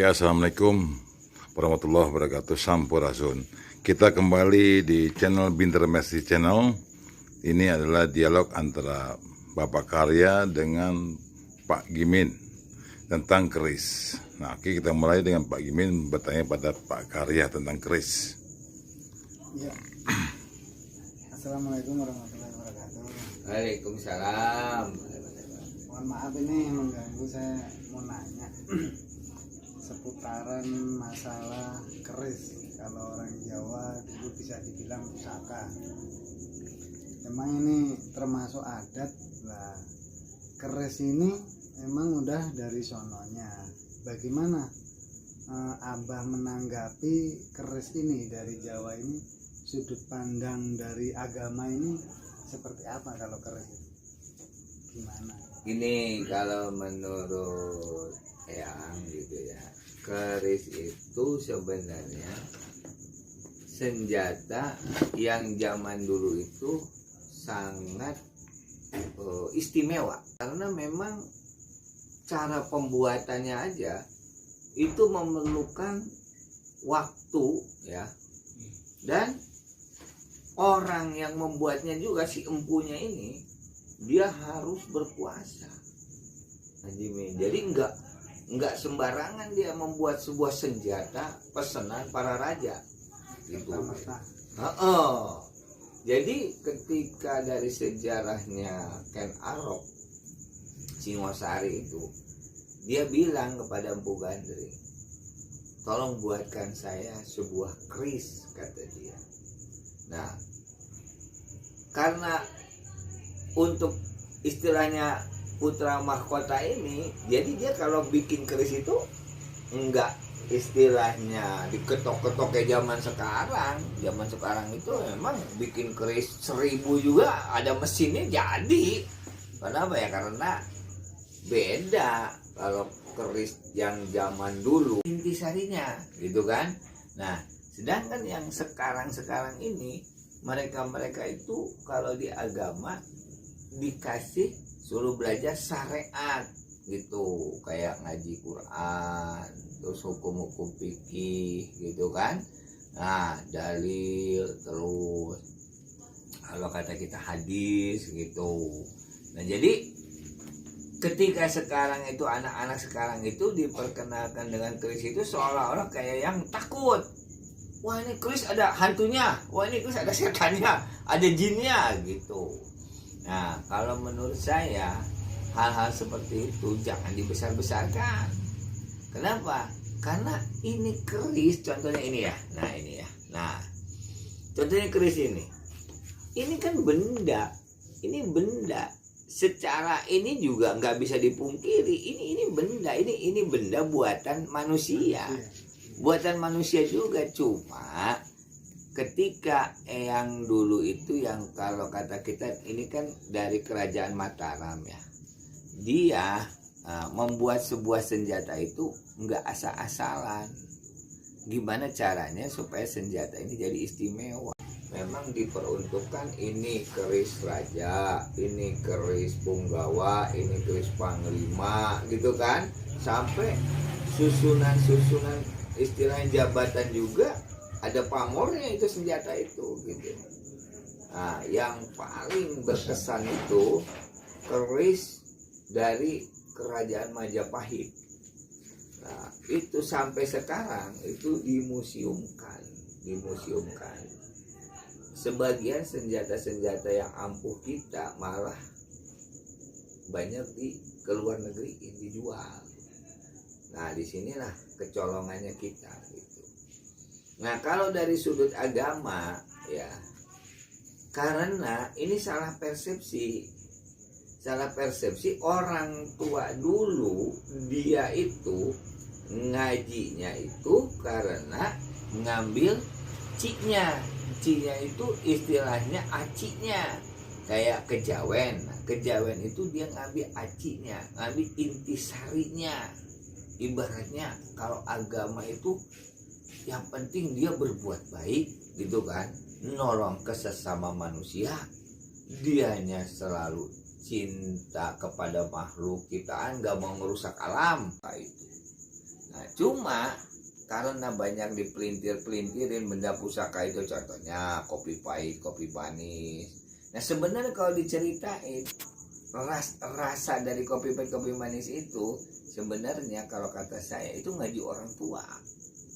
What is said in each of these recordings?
Ya, assalamualaikum warahmatullahi wabarakatuh. Sampurasun. Kita kembali di channel Binter Messi Channel. Ini adalah dialog antara Bapak Karya dengan Pak Gimin tentang keris. Nah, oke, kita mulai dengan Pak Gimin bertanya pada Pak Karya tentang keris. Ya. Assalamualaikum warahmatullahi wabarakatuh. Waalaikumsalam. Mohon maaf ini mengganggu, saya mau nanya seputaran masalah keris. Kalau orang Jawa dulu bisa dibilang pusaka. Emang ini termasuk adat lah. Keris ini emang udah dari sononya. Bagaimana Abah menanggapi keris ini dari Jawa ini? Sudut pandang dari agama ini seperti apa kalau keris itu? Gimana? Ini kalau menurut yang gitu ya, keris itu sebenarnya senjata yang zaman dulu itu sangat istimewa, karena memang cara pembuatannya aja itu memerlukan waktu ya, dan orang yang membuatnya juga, si empunya ini dia harus berpuasa. Jadi enggak sembarangan dia membuat sebuah senjata pesanan para raja gitu. Jadi ketika dari sejarahnya Ken Arok Singosari itu, dia bilang kepada Empu Gandring, tolong buatkan saya sebuah keris, kata dia. Nah, karena untuk istilahnya putra mahkota ini, jadi dia kalau bikin keris itu enggak istilahnya diketok-ketok kayak zaman sekarang. Zaman sekarang itu memang bikin keris 1000 juga ada mesinnya jadi. Kenapa ya? Karena beda kalau keris yang zaman dulu intisarinya gitu kan. Nah, sedangkan yang sekarang ini mereka itu kalau di agama dikasih suruh belajar syariat gitu, kayak ngaji Quran, terus hukum-hukum fikih gitu kan. Nah, dalil, terus kalau kata kita hadis gitu. Nah, jadi ketika sekarang itu anak-anak sekarang itu diperkenalkan dengan keris itu seolah-olah kayak yang takut. Wah, ini keris ada hantunya, wah ini keris ada setannya, ada jinnya gitu. Nah, kalau menurut saya hal-hal seperti itu jangan dibesar-besarkan. Kenapa? Karena ini keris, contohnya ini ya. Nah, ini ya. Nah, contohnya keris ini. Ini kan benda. Ini benda. Secara ini juga nggak bisa dipungkiri. Ini benda. Ini benda buatan manusia. Buatan manusia juga, cuma ketika yang dulu itu yang kalau kata kita ini kan dari kerajaan Mataram ya, dia membuat sebuah senjata itu nggak asal-asalan. Gimana caranya supaya senjata ini jadi istimewa? Memang diperuntukkan ini keris raja, ini keris punggawa, ini keris panglima gitu kan, sampai susunan istilahnya jabatan juga ada pamornya itu senjata itu gitu. Nah, yang paling berkesan itu keris dari kerajaan Majapahit. Nah, itu sampai sekarang itu dimuseumkan. Sebagian senjata-senjata yang ampuh kita malah banyak di keluar negeri dijual. Nah, disinilah kecolongannya kita gitu. Nah, kalau dari sudut agama ya, karena ini salah persepsi orang tua dulu, dia itu ngajinya itu karena ngambil ciknya itu istilahnya acinya, kayak kejawen. Nah, kejawen itu dia ngambil acinya, ngambil intisarinya. Ibaratnya kalau agama itu yang penting dia berbuat baik gitu kan, nolong ke sesama manusia, dianya selalu cinta kepada makhluk ciptaan, gak mau merusak alam. Nah, itu Nah, cuma karena banyak dipelintir-pelintirin benda pusaka itu, contohnya kopi pahit, kopi manis. Nah sebenarnya kalau diceritain rasa dari kopi pahit, kopi manis itu sebenarnya kalau kata saya itu ngaji orang tua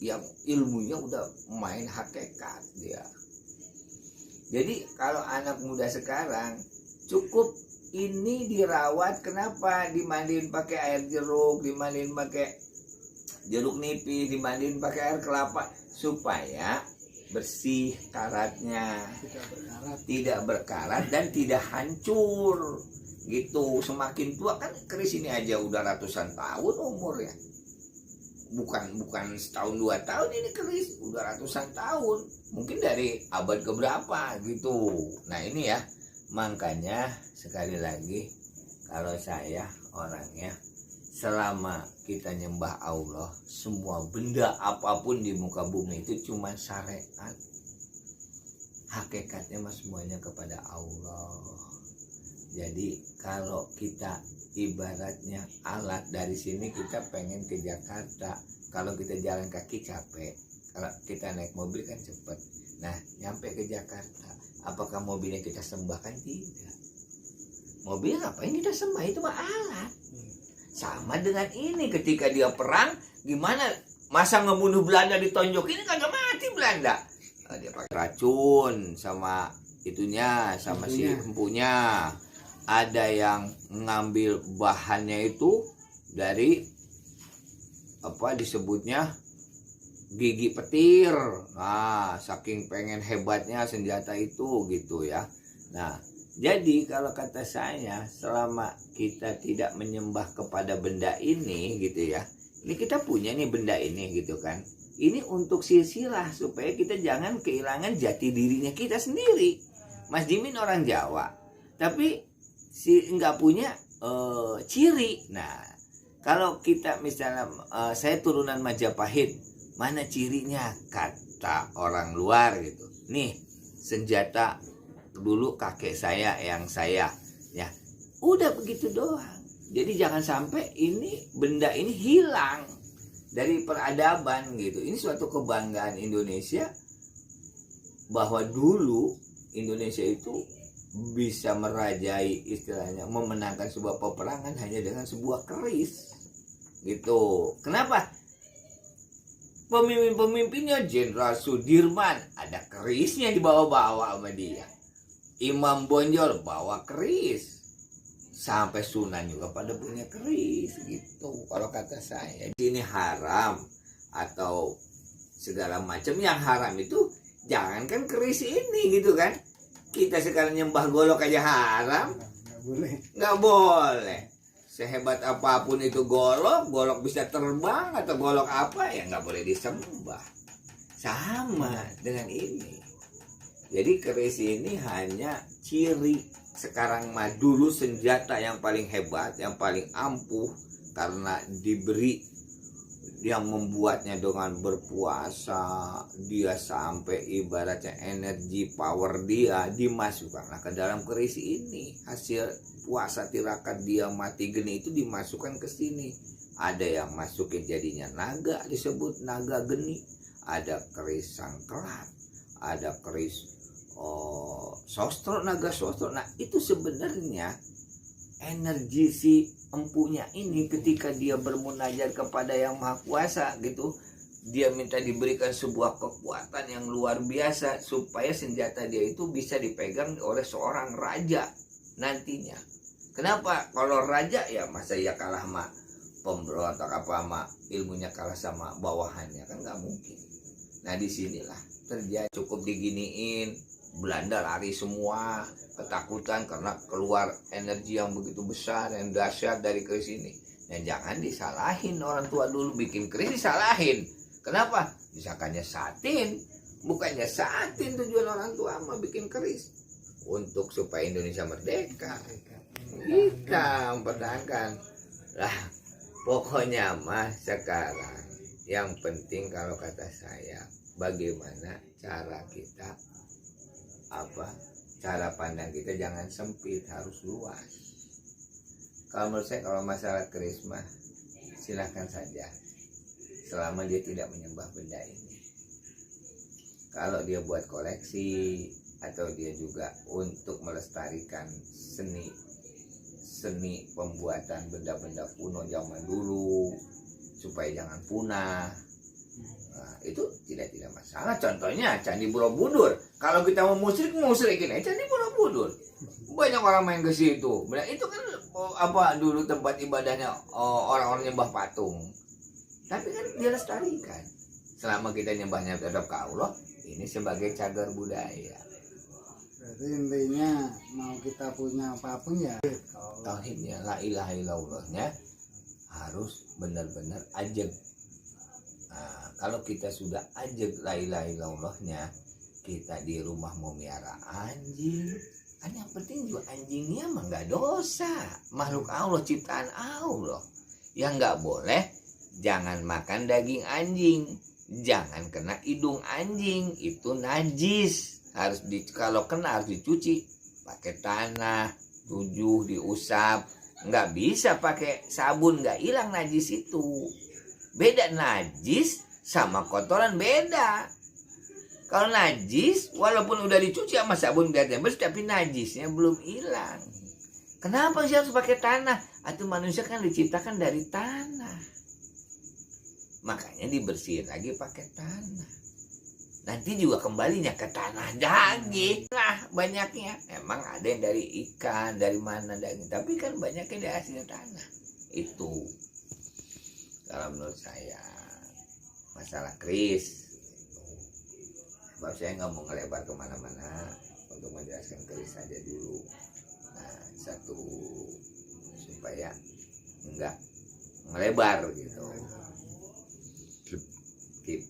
yang ilmunya udah main hakikat dia. Jadi kalau anak muda sekarang cukup ini dirawat, kenapa dimandiin pakai air jeruk, dimandiin pakai jeruk nipis, dimandiin pakai air kelapa supaya bersih karatnya, tidak berkarat dan tidak hancur gitu. Semakin tua kan keris ini aja udah ratusan tahun umurnya, bukan setahun 2 tahun, ini keris udah ratusan tahun, mungkin dari abad keberapa gitu. Nah ini ya, makanya sekali lagi kalau saya orangnya, selama kita nyembah Allah, semua benda apapun di muka bumi itu cuma syariat. Hakikatnya mah semuanya kepada Allah. Jadi kalau kita ibaratnya alat dari sini, kita pengen ke Jakarta. Kalau kita jalan kaki capek, kalau kita naik mobil kan cepet. Nah nyampe ke Jakarta, apakah mobilnya kita sembah? Kan tidak. Mobil ngapain kita sembah? Itu mah alat. Sama dengan ini, ketika dia perang, gimana masa ngebunuh Belanda ditonjok ini kagak mati Belanda. Nah, dia pakai racun sama itunya, sama si empunya. Ada yang ngambil bahannya itu dari apa disebutnya gigi petir. Nah, saking pengen hebatnya senjata itu gitu ya. Nah, jadi kalau kata saya, selama kita tidak menyembah kepada benda ini gitu ya, ini kita punya nih benda ini gitu kan, ini untuk silsilah supaya kita jangan kehilangan jati dirinya kita sendiri. Mas Jimin orang Jawa, tapi si nggak punya ciri. Nah kalau kita misalnya saya turunan Majapahit, mana cirinya kata orang luar gitu, nih senjata dulu kakek saya yang saya ya, udah begitu doang. Jadi jangan sampai ini benda ini hilang dari peradaban gitu. Ini suatu kebanggaan Indonesia bahwa dulu Indonesia itu bisa merajai, istilahnya memenangkan sebuah peperangan hanya dengan sebuah keris gitu. Kenapa? Pemimpin-pemimpinnya Jenderal Sudirman ada kerisnya dibawa-bawa sama dia. Imam Bonjol bawa keris, sampai Sunan juga pada punya keris gitu. Kalau kata saya ini haram atau segala macam yang haram itu, jangankan keris ini gitu kan. Kita sekarang nyembah golok aja haram, nggak boleh. Sehebat apapun itu golok bisa terbang atau golok apa ya nggak boleh disembah. Sama dengan ini. Jadi keris ini hanya ciri. Sekarang mah, dulu senjata yang paling hebat, yang paling ampuh karena diberi, yang membuatnya dengan berpuasa, dia sampai ibaratnya energi power dia dimasukkanlah ke dalam keris ini. Hasil puasa tirakat dia mati geni itu dimasukkan ke sini. Ada yang masukin jadinya naga, disebut naga geni. Ada keris sangkelat, ada keris sostro, naga sostro. Nah itu sebenarnya energi si empunya ini ketika dia bermunajat kepada yang maha kuasa gitu, dia minta diberikan sebuah kekuatan yang luar biasa supaya senjata dia itu bisa dipegang oleh seorang raja nantinya. Kenapa? Kalau raja ya masa ia kalah sama pemberontak apa sama ilmunya kalah sama bawahannya, kan nggak mungkin. Nah disinilah terjadi, cukup diginiin Belanda lari semua, ketakutan karena keluar energi yang begitu besar yang dahsyat dari keris ini. Dan jangan disalahin orang tua dulu bikin keris, disalahin. Kenapa? Misalkannya satin, bukannya satin tujuan orang tua mah bikin keris untuk supaya Indonesia merdeka. Kita mempertahankan lah. Pokoknya mah sekarang yang penting kalau kata saya, bagaimana cara kita, cara pandang kita jangan sempit, harus luas. Kalau menurut saya, kalau masalah keris mah silahkan saja, selama dia tidak menyembah benda ini. Kalau dia buat koleksi atau dia juga untuk melestarikan seni pembuatan benda-benda kuno zaman dulu supaya jangan punah, nah, itu tidak masalah. Contohnya Candi Borobudur. Kalau kita mau musyrikin aja Candi Borobudur. Banyak orang main ke situ. Benar, itu kan apa dulu tempat ibadahnya orang-orang nyembah patung. Tapi kan dia lestarikan. Selama kita nyembahnya terhadap ke Allah, ini sebagai cagar budaya. Berarti intinya mau kita punya apapun ya Tauhidnya, la ilaha illallahnya harus benar-benar ajeg. Nah, kalau kita sudah ajeg la ilaha illallahnya, kita di rumah mau miara anjing, kan yang penting juga anjingnya mah nggak dosa, makhluk Allah, ciptaan Allah. Yang nggak boleh, jangan makan daging anjing, jangan kena hidung anjing, itu najis. Harus kalau kena harus dicuci pakai tanah 7, diusap. Nggak bisa pakai sabun, nggak hilang najis itu. Beda najis sama kotoran beda. Kalau najis walaupun udah dicuci sama sabun biar bersih, tapi najisnya belum hilang. Kenapa sih harus pakai tanah? Atau manusia kan diciptakan dari tanah, makanya dibersihin lagi pakai tanah. Nanti juga kembalinya ke tanah daging. Nah, banyaknya emang ada yang dari ikan, dari mana daging, tapi kan banyaknya dari hasil tanah. Itu kalau menurut saya masalah keris. Sebab saya nggak mau ngelebar kemana-mana, untuk menjelaskan keris saja dulu. Nah, satu supaya nggak melebar gitu. Keep